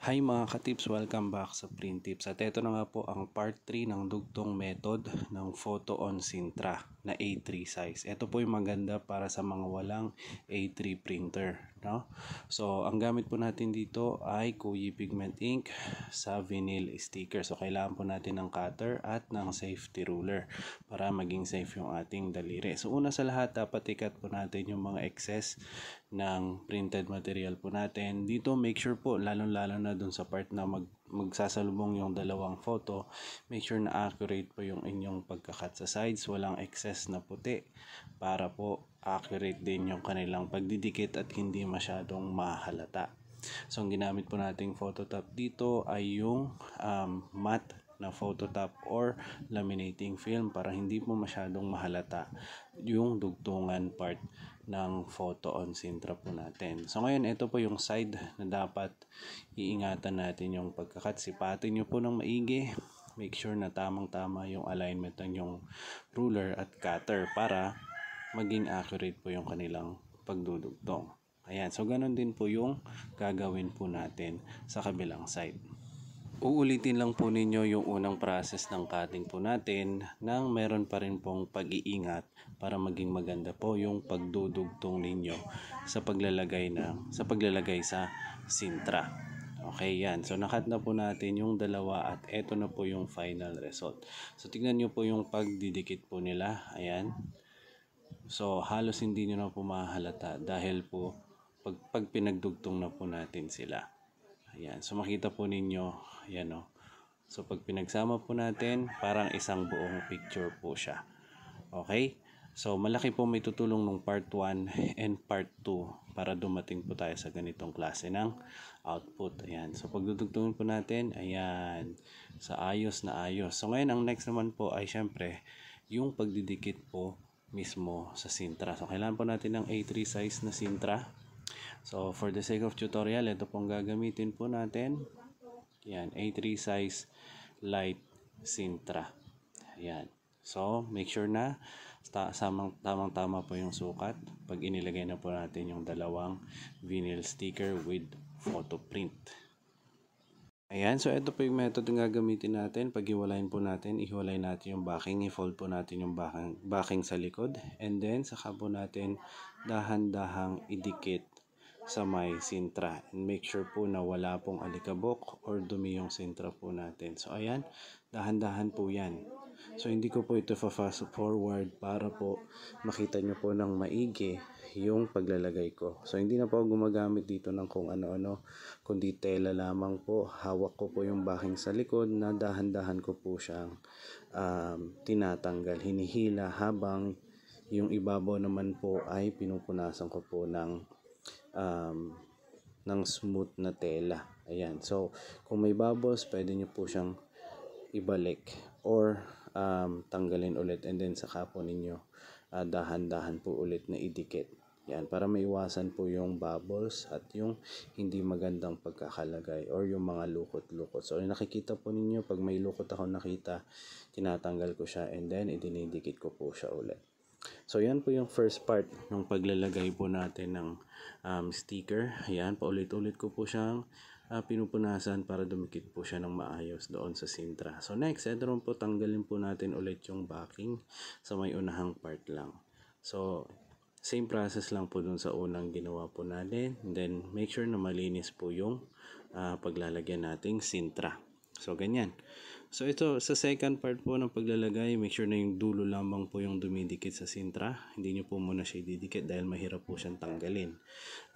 Hi mga ka-tips, welcome back sa Print Tips. At ito na nga po ang part 3 ng dugtong method ng Photo on Sintra na A3 size. Ito po yung maganda para sa mga walang A3 printer, no? So, ang gamit po natin dito ay Kuyi Pigment Ink sa vinyl sticker. So, kailangan po natin ng cutter at ng safety ruler para maging safe yung ating daliri. So, una sa lahat, dapat ikat po natin yung mga excess ng printed material po natin. Dito make sure po, lalong-lalo na dun sa part na magsasalubong yung dalawang photo, make sure na accurate po yung inyong pagkakat sa sides, walang excess na puti para po accurate din yung kanilang pagdidikit at hindi masyadong mahalata. So ang ginamit po nating phototop dito ay yung matte na phototop or laminating film para hindi po masyadong mahalata yung dugtungan part ng Photo on Sintra po natin. So ngayon, ito po yung side na dapat iingatan natin yung pagkakat. Sipatin nyo po ng maigi. Make sure na tamang-tama yung alignment ng yung ruler at cutter para maging accurate po yung kanilang pagdudugtong. Ayan, so ganun din po yung gagawin po natin sa kabilang side. Uulitin lang po ninyo yung unang process ng cutting po natin nang meron pa rin pong pag-iingat para maging maganda po yung pagdudugtong ninyo sa paglalagay sa sintra. Okay, yan. So nakat na po natin yung dalawa at eto na po yung final result. So tignan nyo po yung pagdidikit po nila. Ayan. So halos hindi nyo na po mahalata dahil po pag pinagdugtong na po natin sila. Ayan. So makita po ninyo, ayan o. So pag pinagsama po natin, parang isang buong picture po siya. Okay? So malaki po may tutulong ng part 1 and part 2 para dumating po tayo sa ganitong klase ng output. Ayan. So pagdudugtungin po natin, ayan. Sa ayos na ayos. So ngayon ang next naman po ay syempre yung pagdidikit po mismo sa sintra. So kailangan po natin ng A3 size na sintra. So, for the sake of tutorial, ito pong gagamitin po natin. Yan, A3 size light Sintra. Yan. So, make sure na tamang-tama po yung sukat pag inilagay na po natin yung dalawang vinyl sticker with photo print. Ayan, so ito po yung method na gagamitin natin. Pag-iwalayin po natin, ihiwalay natin yung backing, i-fold po natin yung backing sa likod. And then, saka po natin dahan-dahang idikit sa may sintra, and make sure po na wala pong alikabok or dumi yung sintra po natin. So ayan, dahan-dahan po yan. So hindi ko po ito fast forward para po makita nyo po ng maigi yung paglalagay ko. So hindi na po ako gumagamit dito ng kung ano-ano, kundi tela lamang po. Hawak ko po yung backing sa likod na dahan-dahan ko po siyang tinatanggal, hinihila, habang yung ibabaw naman po ay pinupunasan ko po ng smooth na tela. Ayan. So, kung may bubbles, pwede nyo po siyang ibalik or tanggalin ulit, and then saka po ninyo dahan-dahan po ulit na idikit. Yan, para maiwasan po yung bubbles at yung hindi magandang pagkakalagay or yung mga lukot-lukot. So, nakikita po ninyo, pag may lukot ako nakita, tinatanggal ko siya and then idinidikit ko po siya ulit. So, yan po yung first part ng paglalagay po natin ng sticker. Ayan, paulit-ulit ko po siyang pinupunasan para dumikit po siya ng maayos doon sa sintra. So, next, ito rin po, tanggalin po natin ulit yung backing sa may unahang part lang. So, same process lang po dun sa unang ginawa po natin. And then, make sure na malinis po yung paglalagyan nating sintra. So, ganyan. So, ito, sa second part po ng paglalagay, make sure na yung dulo lamang po yung dumidikit sa sintra. Hindi nyo po muna siya ididikit dahil mahirap po siyang tanggalin.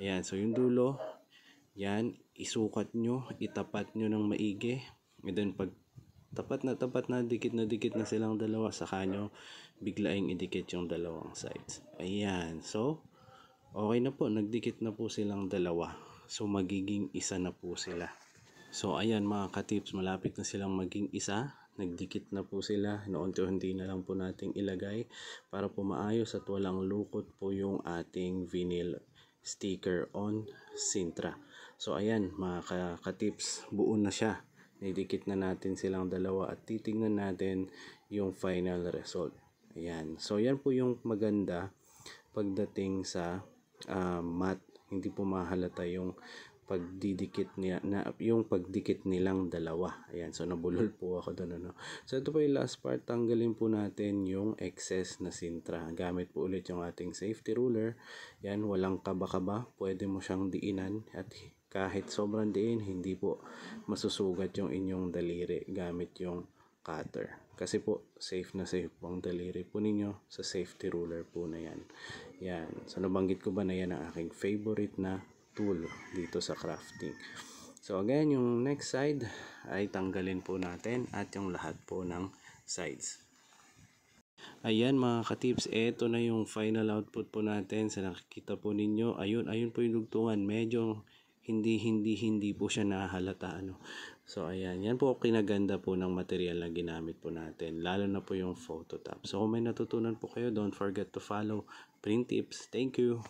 Ayan, so yung dulo, yan, isukat nyo, itapat nyo ng maigi. And then, pag tapat na, dikit na silang dalawa, saka nyo biglaing idikit yung dalawang sides. Ayan, so, okay na po, nagdikit na po silang dalawa. So, magiging isa na po sila. So ayan mga ka-tips, malapit na silang maging isa. Nagdikit na po sila. Naunti-unti na lang po nating ilagay para po maayos at walang lukot po yung ating vinyl sticker on Sintra. So ayan mga ka-tips, buo na siya. Nidikit na natin silang dalawa at titingnan natin yung final result. Ayan. So yan po yung maganda pagdating sa matte. Hindi po mahalata yung pagdidikit niya na yung pagdikit nilang dalawa. Ayan, so nabulol po ako doon ano. So ito po yung last part, tanggalin po natin yung excess na sintra. Gamit po ulit yung ating safety ruler. Yan, walang kaba-kaba, pwede mo siyang diinan at kahit sobrang diin, hindi po masusugat yung inyong daliri gamit yung cutter. Kasi po, safe na safe po ang daliri po ninyo sa safety ruler po na yan. Yan, so nabanggit ko ba na yan ang aking favorite na tool dito sa crafting. So again, yung next side ay tanggalin po natin at yung lahat po ng sides. Ayan mga katips, eto na yung final output po natin. Sa nakikita po ninyo, ayun po yung dugtungan. Medyo hindi po siya nahalata ano. So ayan, yan po kinaganda po ng material na ginamit po natin, lalo na po yung photo tab. So kung may natutunan po kayo, don't forget to follow Print Tips. Thank you.